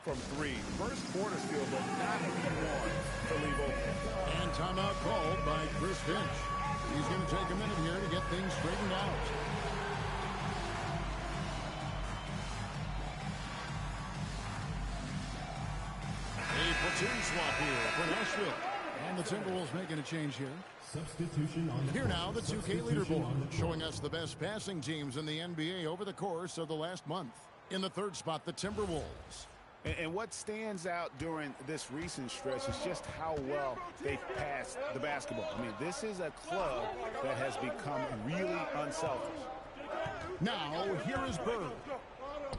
from three. First quarter still, but not what you want to leave open. And timeout called by Chris Finch. He's going to take a minute here to get things straightened out. A platoon swap here for Nashville. And the Timberwolves making a change here. Substitution on the Here now, the 2K leaderboard, showing us the best passing teams in the NBA over the course of the last month. In the third spot, the Timberwolves. And what stands out during this recent stretch is just how well they've passed the basketball. I mean, this is a club that has become really unselfish. Now, here is Bird.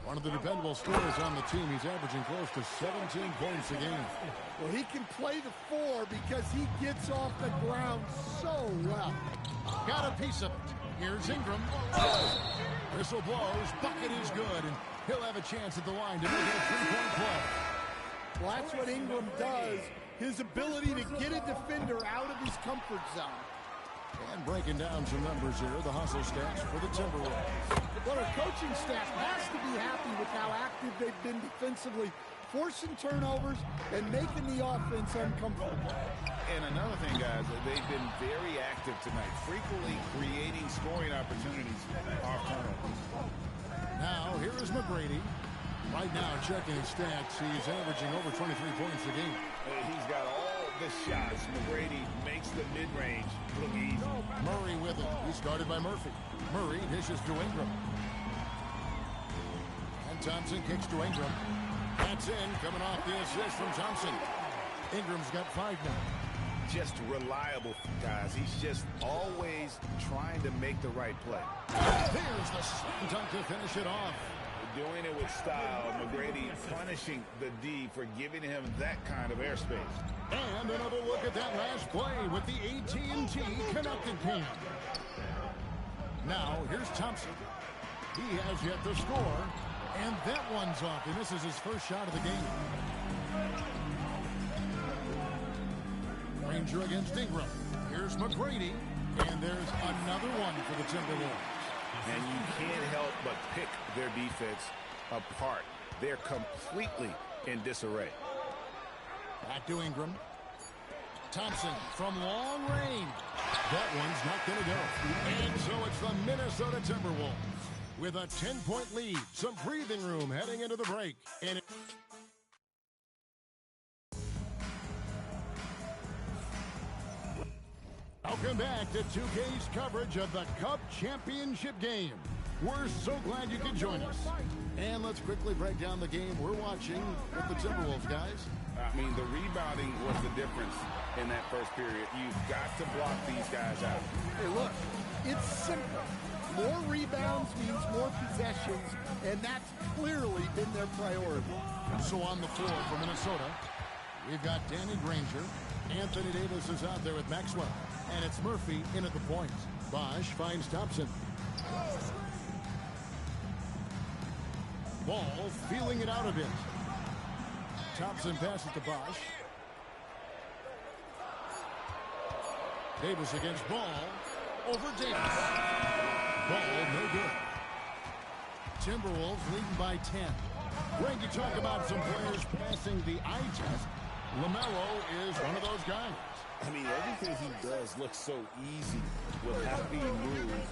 One of the dependable scorers on the team. He's averaging close to 17 points a game. Well, he can play the four because he gets off the ground so well. Got a piece of it. Here's Ingram. Whistle blows. Bucket is good. And he'll have a chance at the line to make it a three-point play. Well, that's what Ingram does. His ability to get a defender out of his comfort zone. And breaking down some numbers here, the hustle stats for the Timberwolves. Well, our coaching staff has to be happy with how active they've been defensively, forcing turnovers and making the offense uncomfortable. And another thing, guys, they've been very active tonight, frequently creating scoring opportunities off turnovers. Now, here is McGrady. Right now, checking his stats, he's averaging over 23 points a game. He's got all the shots. McGrady makes the mid-range look easy. Murray with it. He's guarded by Murphy. Murray dishes to Ingram. And Thompson kicks to Ingram. That's in, coming off the assist from Thompson. Ingram's got 5 now. Just reliable, guys. He's just always trying to make the right play. Here's the slam dunk to finish it off. Doing it with style. McGrady punishing the D for giving him that kind of airspace. And another look at that last play with the AT&T connected cam. Now, here's Thompson. He has yet to score, and that one's off, and this is his first shot of the game. Ranger against Ingram. Here's McGrady, and there's another one for the Timberwolves. And you can't help but pick their defense apart. They're completely in disarray. Back to Ingram. Thompson from long range. That one's not going to go. And so it's the Minnesota Timberwolves with a 10-point lead. Some breathing room heading into the break. And welcome back to 2K's coverage of the Cup Championship game. We're so glad you could join us. And let's quickly break down the game we're watching with the Timberwolves, guys. I mean, the rebounding was the difference in that first period. You've got to block these guys out. Hey, look, it's simple. More rebounds means more possessions, and that's clearly been their priority. So on the floor for Minnesota, we've got Danny Granger. Anthony Davis is out there with Maxwell. And it's Murphy in at the point. Bosch finds Thompson. Ball feeling it out a bit. Thompson passes to Bosch. Davis against Ball. Over Davis. Ball no good. Timberwolves leading by 10. Greg, you talk about some players passing the eye test. LaMelo is one of those guys. I mean, everything he does looks so easy with how he moves,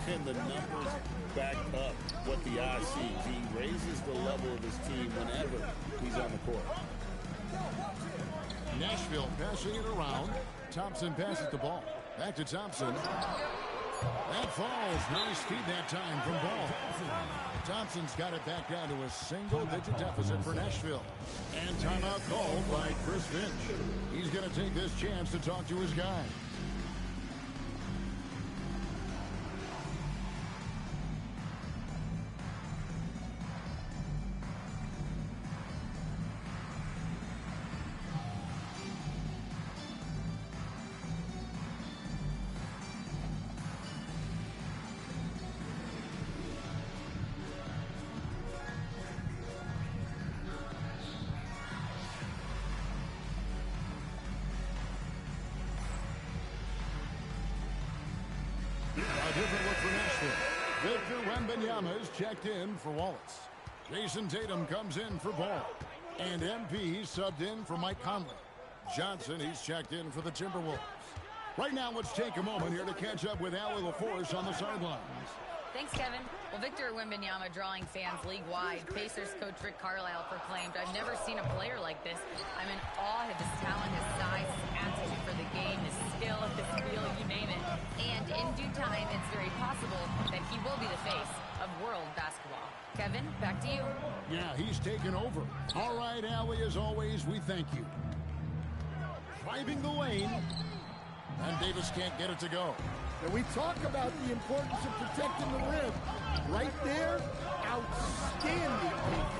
and the numbers back up what the eye sees. He raises the level of his team whenever he's on the court. Nashville passing it around. Thompson passes the ball. Back to Thompson. That falls. Nice feed that time from Ball. Thompson's got it back down to a single-digit deficit for Nashville. And timeout called by Chris Finch. He's going to take this chance to talk to his guy. Different look for Nashville. Victor Wembanyama is checked in for Wallace. Jason Tatum comes in for Ball. And MP subbed in for Mike Conley. Johnson, he's checked in for the Timberwolves. Right now, let's take a moment here to catch up with Allie LaForce on the sidelines. Thanks, Kevin. Well, Victor Wembanyama drawing fans league-wide. Pacers coach Rick Carlisle proclaimed, "I've never seen a player like this. I'm in awe of his talent, his size, his aptitude for the game, his skill, his feel, you name it." And in due time, it's very possible that he will be the face of world basketball. Kevin, back to you. Yeah, he's taken over. All right, Allie, as always, we thank you. Driving the lane, and Davis can't get it to go. And we talk about the importance of protecting the rim. Right there, outstanding defense.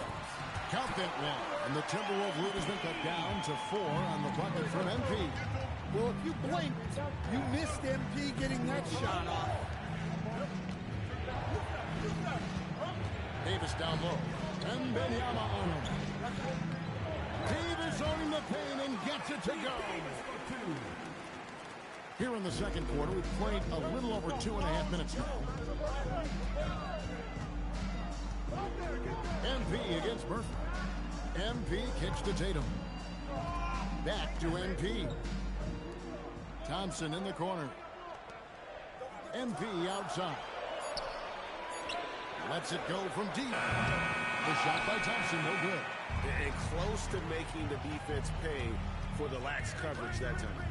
Count that one. And the Timberwolves lead has been cut down to 4 on the bucket from MP. Well, if you blinked, you missed MP getting that shot off. Davis down low. And Wembanyama on him. Davis owning the paint and gets it to go. Here in the second quarter, we've played a little over 2.5 minutes now. MP against Murphy. MP kicks to Tatum. Back to MP. Thompson in the corner. MP outside. Lets it go from deep. The shot by Thompson, no good. And close to making the defense pay for the lax coverage that time.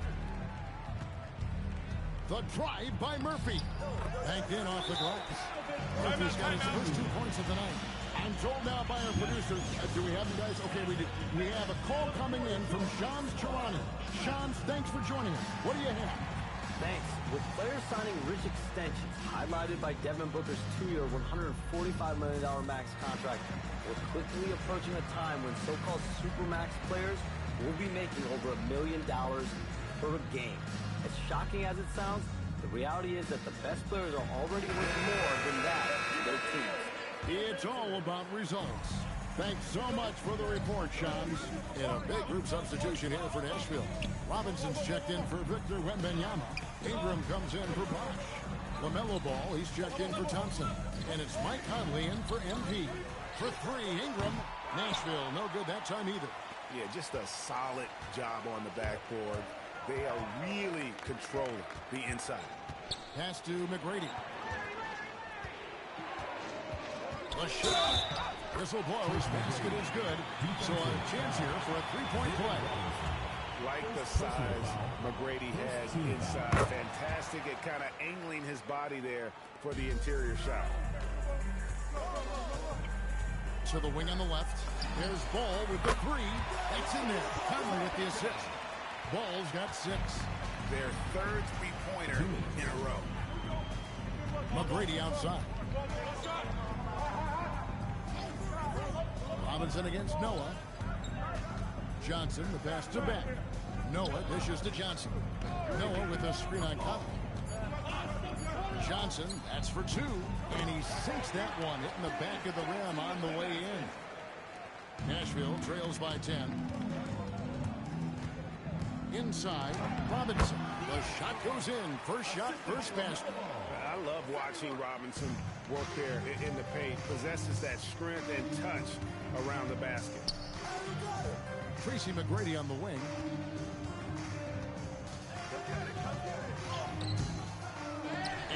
The drive by Murphy. Banked in off the glass. Murphy's got his first 2 points of the night. I'm told now by our producers, do we have you guys? Okay, we do. We have a call coming in from Shams Charania. Shams, thanks for joining us. What do you have? Thanks. With players signing rich extensions, highlighted by Devin Booker's 2-year, $145 million max contract, we're quickly approaching a time when so-called supermax players will be making over $1 million per game. As shocking as it sounds, the reality is that the best players are already worth more than that to their teams. It's all about results. Thanks so much for the report, Shams. In a big group substitution here for Nashville. Robinson's checked in for Victor Wembanyama. Ingram comes in for Bosch. LaMelo Ball, he's checked in for Thompson. And it's Mike Conley in for MP. For 3, Ingram. Nashville, no good that time either. Yeah, just a solid job on the backboard. They are really controlling the inside. Pass to McGrady. The shot. Whistle blows. Basket is good. So a chance here for a 3-point play. Like the size McGrady has inside. Fantastic at kind of angling his body there for the interior shot. To the wing on the left. There's Ball with the 3. That's in there. Conley with the assist. Ball's got 6. Their third three-pointer in a row. McGrady outside. Robinson against Noah. Johnson, the pass to Beck. Noah dishes to Johnson. Noah with a screen on Conley. Johnson, that's for 2. And he sinks that one, hitting the back of the rim on the way in. Nashville trails by 10. Inside, Robinson. The shot goes in. First shot, first basket. I love watching Robinson work there in the paint. Possesses that strength and touch around the basket. Tracy McGrady on the wing.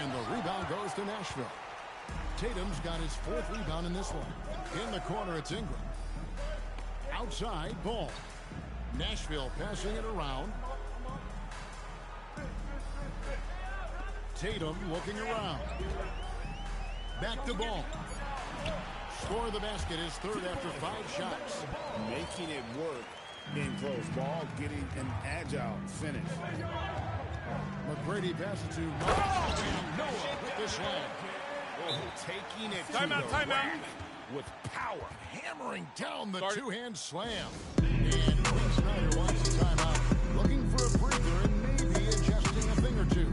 And the rebound goes to Nashville. Tatum's got his 4th rebound in this one. In the corner, it's Ingram. Outside, Ball. Nashville passing it around. Tatum looking around. Back to Ball. Score of the basket is 3rd after 5 shots. Making it work in close. Ball getting an agile finish. McGrady passes to Noah. And Noah with the slam. Taking it to the rack with power. Hammering down the two-hand slam. And Quinn Snyder wants a timeout. Looking for a breather and maybe adjusting a thing or two.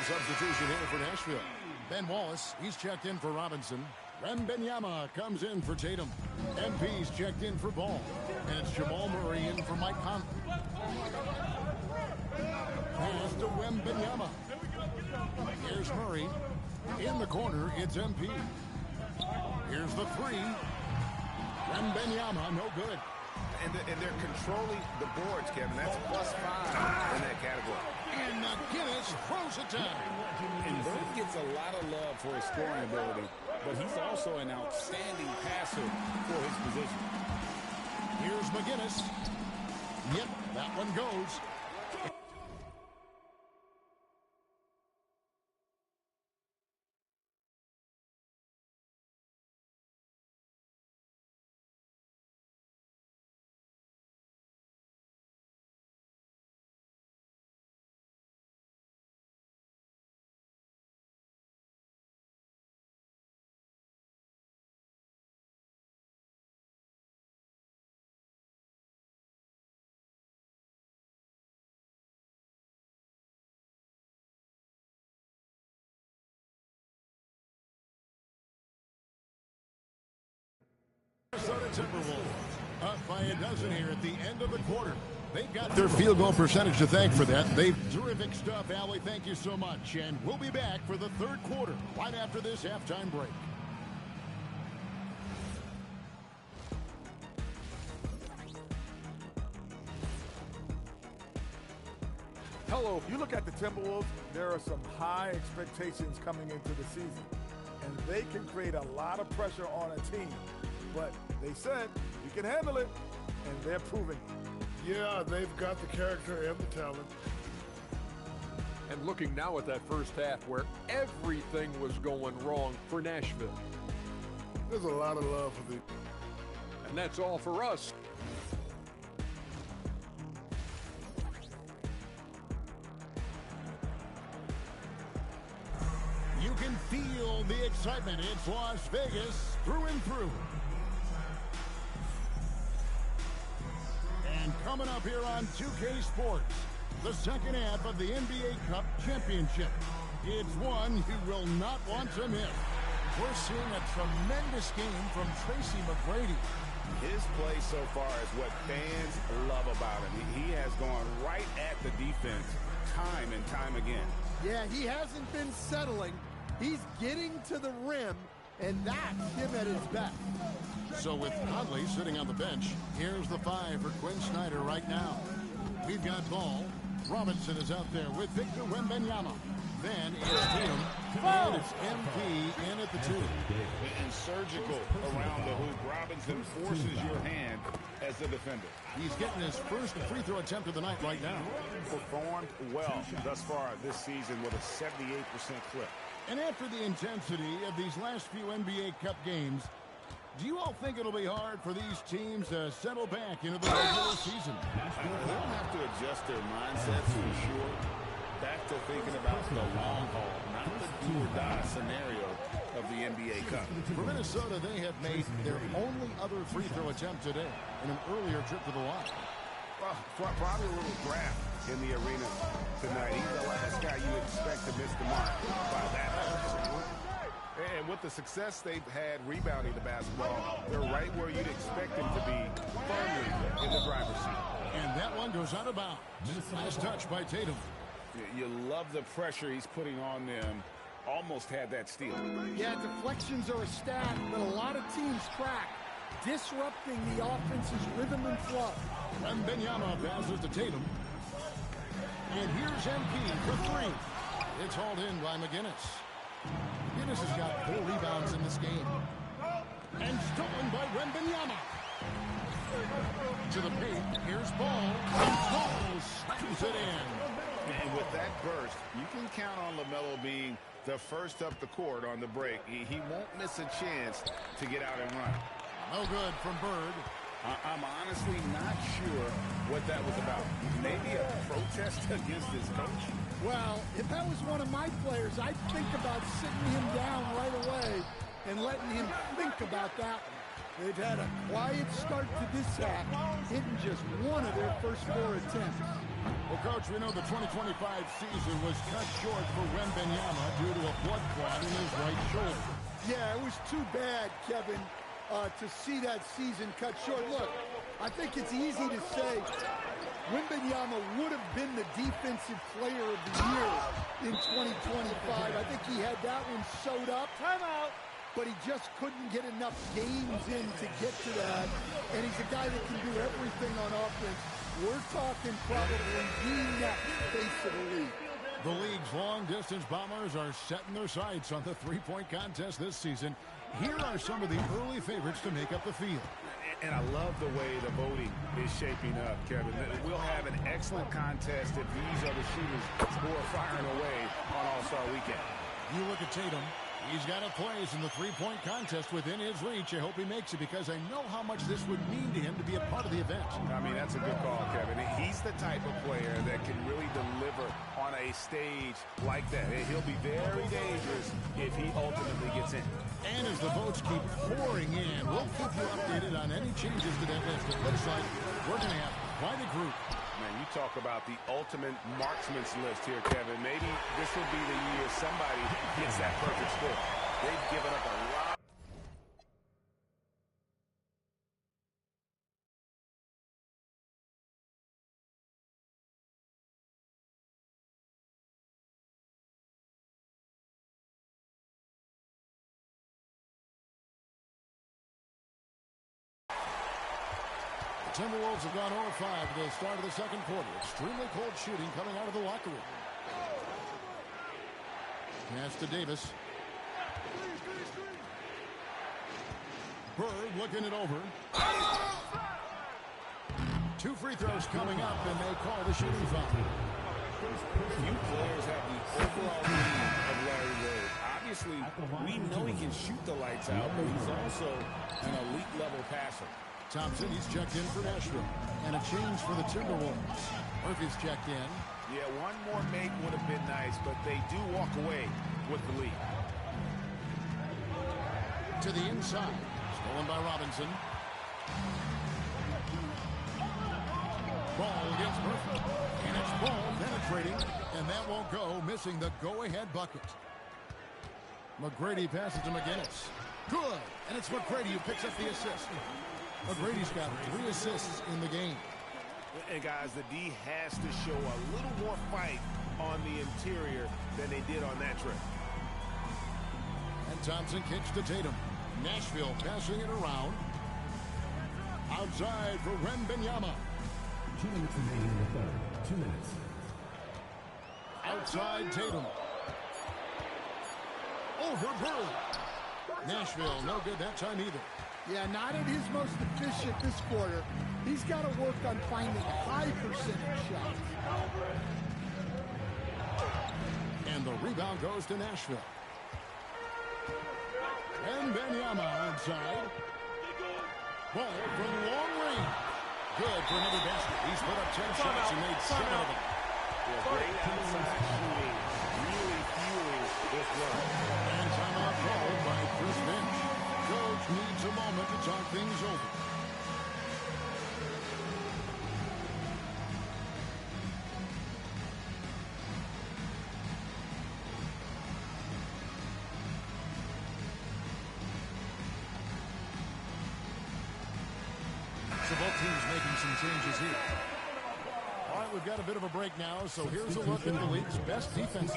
Substitution here for Nashville. Ben Wallace, he's checked in for Robinson. Wembanyama comes in for Tatum. MP's checked in for Ball. And it's Jamal Murray in for Mike Conley. Pass to Wembanyama. Here's Murray. In the corner, it's MP. Here's the three. Wembanyama, no good. And they're controlling the boards, Kevin. That's +5 in that category. And McGinnis throws it down. And Bird gets a lot of love for his scoring ability, but he's also an outstanding passer for his position. Here's McGinnis. Yep, that one goes. Minnesota Timberwolves up by a dozen here at the end of the quarter. They've got their field goal percentage to thank for that. Terrific stuff, Allie. Thank you so much. And we'll be back for the third quarter right after this halftime break. Hello, if you look at the Timberwolves, there are some high expectations coming into the season. And they can create a lot of pressure on a team. But they said you can handle it, and they're proving it. Yeah, they've got the character and the talent. And looking now at that first half where everything was going wrong for Nashville. There's a lot of love for the... And that's all for us. You can feel the excitement. It's Las Vegas through and through. And coming up here on 2K Sports, the second half of the NBA Cup Championship. It's one you will not want to miss. We're seeing a tremendous game from Tracy McGrady. His play so far is what fans love about him. He has gone right at the defense time and time again. Yeah, he hasn't been settling. He's getting to the rim, and that's him at his best. So with Conley sitting on the bench, here's the 5 for Quinn Snyder right now. We've got Ball. Robinson is out there with Victor Wembanyama. Then it's Tatum. And it's MP in at the 2. And surgical around the hoop. Robinson forces your hand as the defender. He's getting his first free throw attempt of the night right now. Performed well thus far this season with a 78% clip. And after the intensity of these last few NBA Cup games, do you all think it'll be hard for these teams to settle back into the regular season? They'll have to adjust their mindsets for sure. Back to thinking about the long haul, not the do-or-die scenario of the NBA Cup. For Minnesota, they have made their only other free throw attempt today in an earlier trip to the line. Well, probably a little draft in the arena tonight. He's the last guy you expect to miss the mark by that much. And with the success they've had rebounding the basketball, they're right where you'd expect them to be, firmly in the driver's seat. And that one goes out of bounds. Nice touch by Tatum. You love the pressure he's putting on them. Almost had that steal. Yeah, deflections are a stat that a lot of teams track, disrupting the offense's rhythm and flow. Wembanyama passes to Tatum. And here's MP for 3. It's hauled in by McGinnis. McGinnis has got 4 rebounds in this game. And stolen by Wembanyama. To the paint, here's Ball. And Ball slams it in. And with that burst, you can count on LaMelo being the first up the court on the break. He won't miss a chance to get out and run. No good from Bird. I'm honestly not sure what that was about. Maybe a protest against his coach? Well, if that was one of my players, I'd think about sitting him down right away and letting him think about that one. They've had a quiet start to this half, hitting just one of their first 4 attempts. Well, Coach, we know the 2025 season was cut short for Wembanyama due to a blood clot in his right shoulder. Yeah, it was too bad, Kevin, to see that season cut short. Look, I think it's easy to say Wembanyama would have been the defensive player of the year in 2025. I think he had that one sewed up. Timeout. But he just couldn't get enough games in to get to that. And he's a guy that can do everything on offense. We're talking probably the next face of the league. The league's long-distance bombers are setting their sights on the three-point contest this season. Here are some of the early favorites to make up the field. And I love the way the voting is shaping up, Kevin. We'll have an excellent contest if these are the shooters who are firing away on All-Star Weekend. You look at Tatum. He's got a place in the three-point contest within his reach. I hope he makes it because I know how much this would mean to him to be a part of the event. I mean, that's a good call, Kevin. He's the type of player that can really deliver on a stage like that. He'll be very dangerous if he ultimately gets in. And as the votes keep pouring in, we'll keep you updated on any changes to that list. It looks like we're going to have quite a group. Man, you talk about the ultimate marksman's list here, Kevin. Maybe this will be the year somebody gets that perfect score. They've given up a lot. The Timberwolves have gone 0-5 at the start of the second quarter. Extremely cold shooting coming out of the locker room. Pass to Davis. Bird looking it over. 2 free throws coming up, and they call the shooting foul. Few players have the overall lead of Larry Bird. Obviously, we know he can shoot the lights out, but he's also an elite-level passer. Thompson, he's checked in for Nashville. And a change for the Timberwolves. Murphy's checked in. Yeah, one more make would have been nice, but they do walk away with the lead. To the inside. Stolen by Robinson. Ball against Murphy. And it's Ball penetrating. And that won't go, missing the go-ahead bucket. McGrady passes to McGinnis. Good. And it's McGrady who picks up the assist. McGrady's got 3 assists in the game. And guys, the D has to show a little more fight on the interior than they did on that trip. And Thompson kicks to Tatum. Nashville passing it around. Outside for Wembanyama. 2 minutes remaining in the third. 2 minutes. Outside Tatum. Over Bird. Nashville, no good that time either. Yeah, not at his most efficient this quarter. He's got to work on finding high percentage shots. And the rebound goes to Nashville. And Wembanyama outside. Ball from long range. Good for another basket. He's put up 10 shots and made 7 of them. Yeah, great outside shooting. Really fueling this run. And timeout called by Chris Finch. Coach needs a moment to talk things over. So both teams making some changes here. All right, we've got a bit of a break now, so here's a look at the league's best defenses.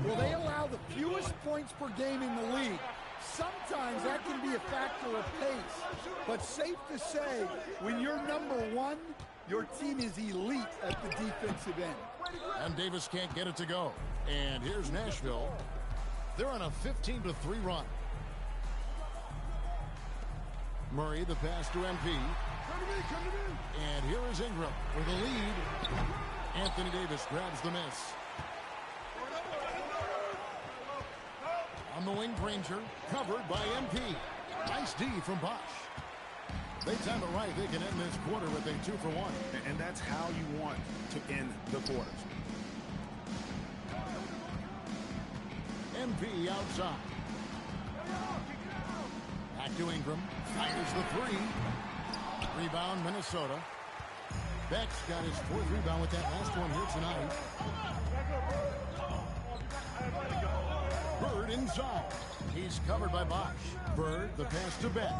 Well, they allow the fewest points per game in the league. Sometimes that can be a factor of pace. But safe to say, when you're number 1, your team is elite at the defensive end. And Davis can't get it to go. And here's Nashville. They're on a 15-3 run. Murray, the pass to MP. And here is Ingram with the lead. Anthony Davis grabs the miss. On the wing, Granger, covered by MP. Nice D from Bosch. They time it right. They can end this quarter with a 2-for-1. And that's how you want to end the quarters. MP outside. Back to Ingram. Fires the 3. Rebound, Minnesota. Beck's got his 4th rebound with that last one here tonight. Bird inside. He's covered by Bosch. Bird, the pass to Beck.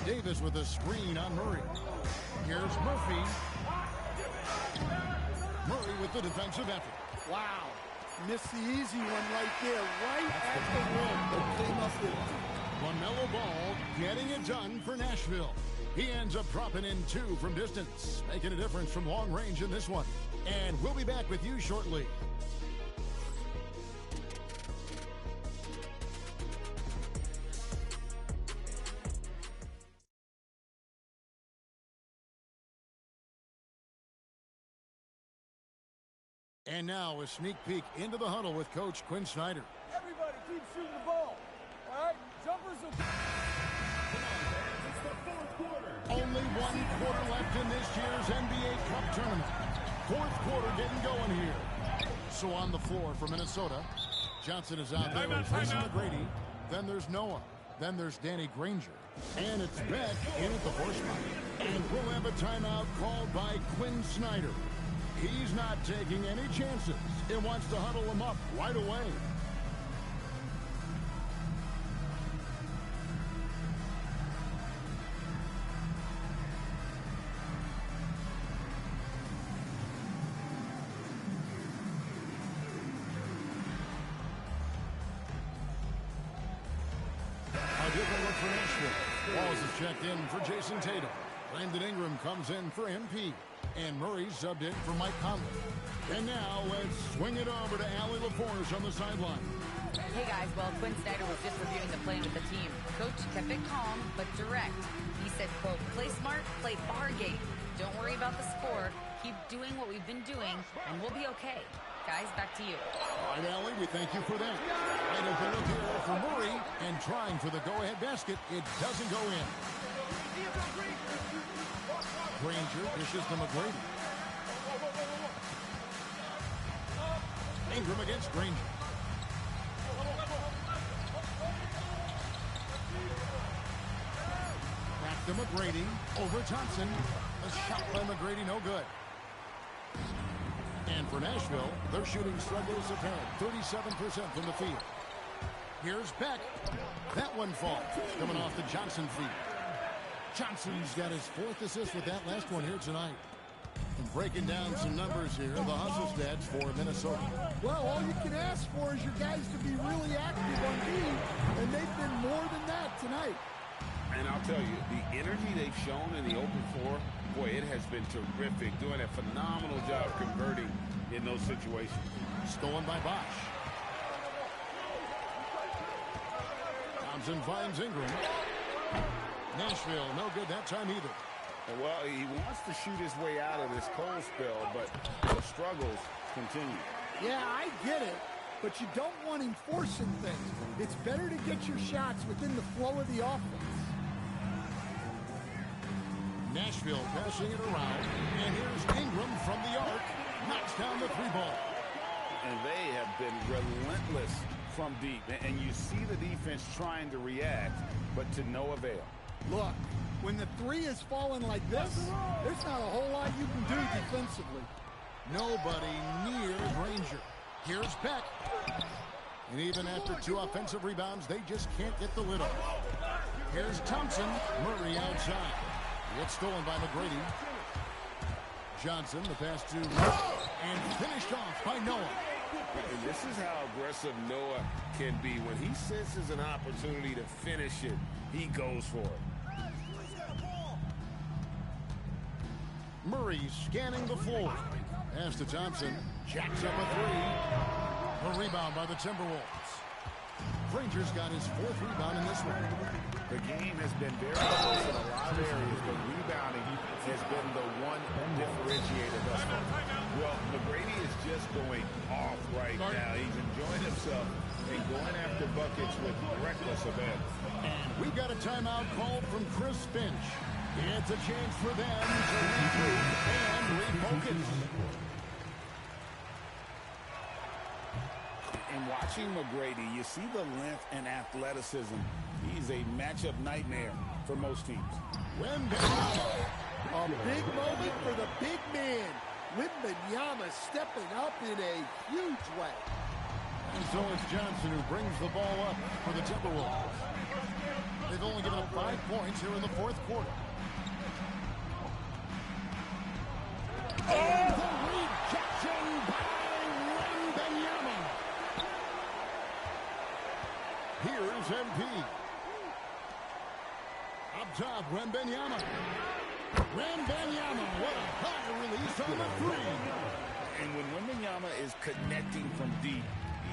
Davis with a screen on Murray. Here's Murphy. Murray with the defensive effort. Wow. Missed the easy one right there, right at the rim. That came up with LaMelo Ball getting it done for Nashville. He ends up dropping in 2 from distance, making a difference from long range in this one. And we'll be back with you shortly. And now a sneak peek into the huddle with Coach Quinn Snyder. Everybody keep shooting the ball. All right? Jumpers will... Only 1 quarter left in this year's NBA Cup tournament. 4th quarter getting going here. So on the floor for Minnesota, Johnson is out there replacing McGrady. Then there's Noah. Then there's Danny Granger. And it's Beck in at the 4 spot. And we'll have a timeout called by Quinn Snyder. He's not taking any chances. He wants to huddle them up right away. A different look for Nashville. Walls is checked in for Jason Tatum. Brandon Ingram comes in for MP. And Murray subbed in for Mike Conley. And now let's swing it over to Allie LaForce on the sideline. Hey guys, well, Quinn Snyder was just reviewing the plan with the team. Coach kept it calm but direct. He said, quote, play smart, play our game. Don't worry about the score. Keep doing what we've been doing, and we'll be okay. Guys, back to you. All right, Allie, we thank you for that. And a look here for Murray, and trying for the go-ahead basket. It doesn't go in. Granger dishes to McGrady. Ingram against Granger. Back to McGrady. Over Thompson. A shot by McGrady, no good. And for Nashville, their shooting struggles apparent. 37% from the field. Here's Beck. That one falls. Coming off the Johnson feed. Johnson's got his 4th assist with that last one here tonight. And breaking down some numbers here, the hustle stats for Minnesota. Well, all you can ask for is your guys to be really active on D, and they've been more than that tonight. And I'll tell you, the energy they've shown in the open floor, boy, it has been terrific. Doing a phenomenal job converting in those situations. Stolen by Bosch. Thompson finds Ingram. Nashville, no good that time either. Well, he wants to shoot his way out of this cold spell, but the struggles continue. Yeah, I get it, but you don't want him forcing things. It's better to get your shots within the flow of the offense. Nashville passing it around, and here's Ingram from the arc. Knocks down the 3-ball. And they have been relentless from deep. And you see the defense trying to react, but to no avail. Look, when the 3 is falling like this, there's not a whole lot you can do defensively. Nobody near Granger. Here's Beck. And even after 2 offensive rebounds, they just can't get the lid off. Here's Thompson. Murray outside. It's stolen by McGrady. Johnson, the pass to and finished off by Noah. And this is how aggressive Noah can be. When he senses an opportunity to finish it, he goes for it. Murray scanning the floor. Pass to Thompson. Jacks up a 3. A rebound by the Timberwolves. Granger's got his 4th rebound in this one. The game has been very close in a lot of areas, but rebounding has been the one differentiator thus far. Well, McGrady is just going off right now. He's enjoying himself and going after buckets with reckless abandon. And we've got a timeout called from Chris Finch. It's a chance for them to regroup and refocus. And watching McGrady, you see the length and athleticism. He's a matchup nightmare for most teams. A big moment for the big man. Wembanyama stepping up in a huge way. And so it's Johnson who brings the ball up for the Timberwolves. They've only given up 5 points here in the fourth quarter. And the rejection by Wembanyama. Here's MP. Up top, Wembanyama. Wembanyama, what a high release on the three. And when Wembanyama is connecting from deep,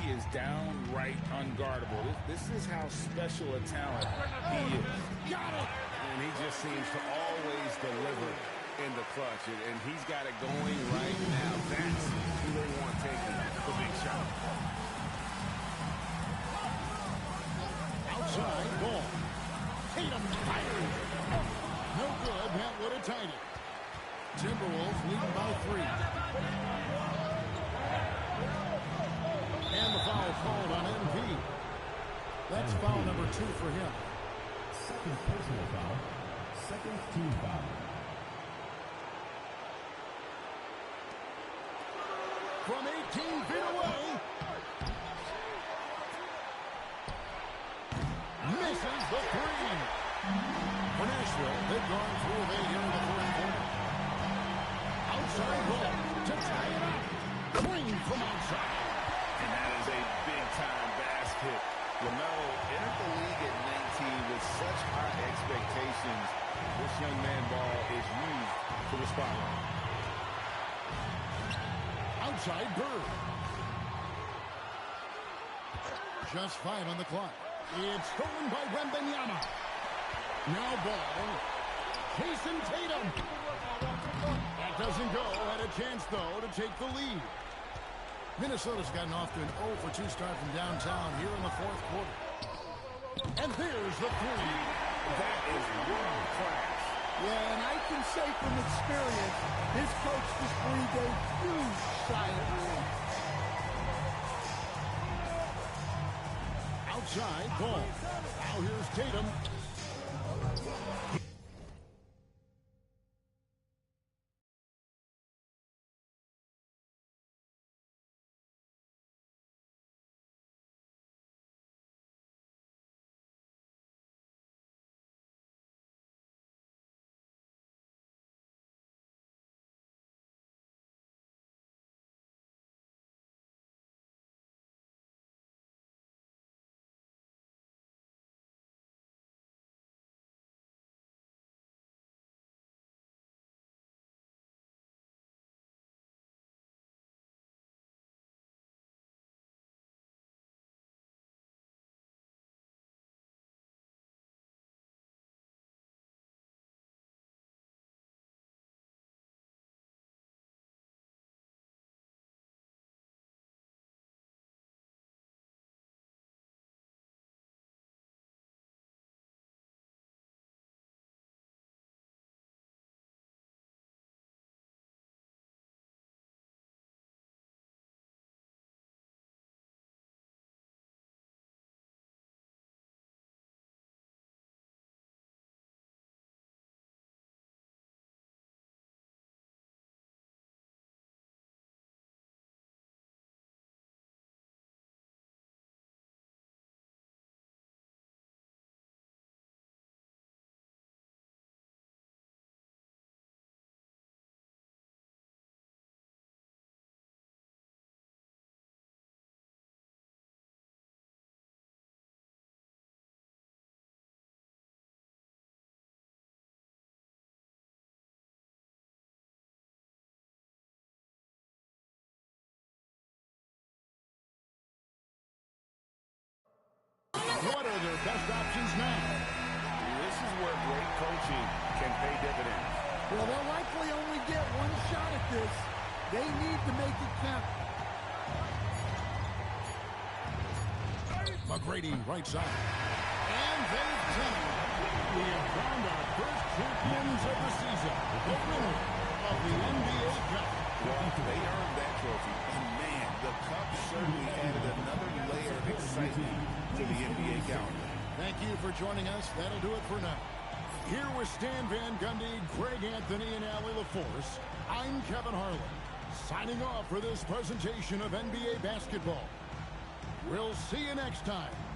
he is downright unguardable. This is how special a talent he is. Got it. And he just seems to always deliver in the clutch. And he's got it going right now. That's who they want taking the big shot. Outside ball. Tatum fires. No good. That would have tied it. Timberwolves leading by 3. And the foul called on MP. That's foul number 2 for him. Second personal foul. Second team foul. From 18 feet away. Misses the 3. For Nashville, they've gone through of 8 here in the fourth quarter. Outside ball to tie it up. Clean from outside. And that is a big-time basket. LaMelo entered the league at 19 with such high expectations. This young man ball is used to the spotlight. Outside Bird. Just 5 on the clock. It's stolen by Wembanyama. Now ball. Jason Tatum. That doesn't go. Had a chance, though, to take the lead. Minnesota's gotten off to an 0-for-2 start from downtown here in the fourth quarter. And there's the 3. That is world class. Yeah, and I can say from experience, this coach just breathed a huge sigh of relief. Outside ball. Now here's Tatum. What are their best options now? This is where great coaching can pay dividends. Well, they'll likely only get one shot at this. They need to make it count. McGrady, right side. And they've done it. We have found our first champions of the season. The winner of the NBA Cup. Well, they earned that trophy. And man, the Cup certainly added another layer of excitement to the NBA calendar. Thank you for joining us. That'll do it for now. Here with Stan Van Gundy, Greg Anthony, and Allie LaForce, I'm Kevin Harlan, signing off for this presentation of NBA basketball. We'll see you next time.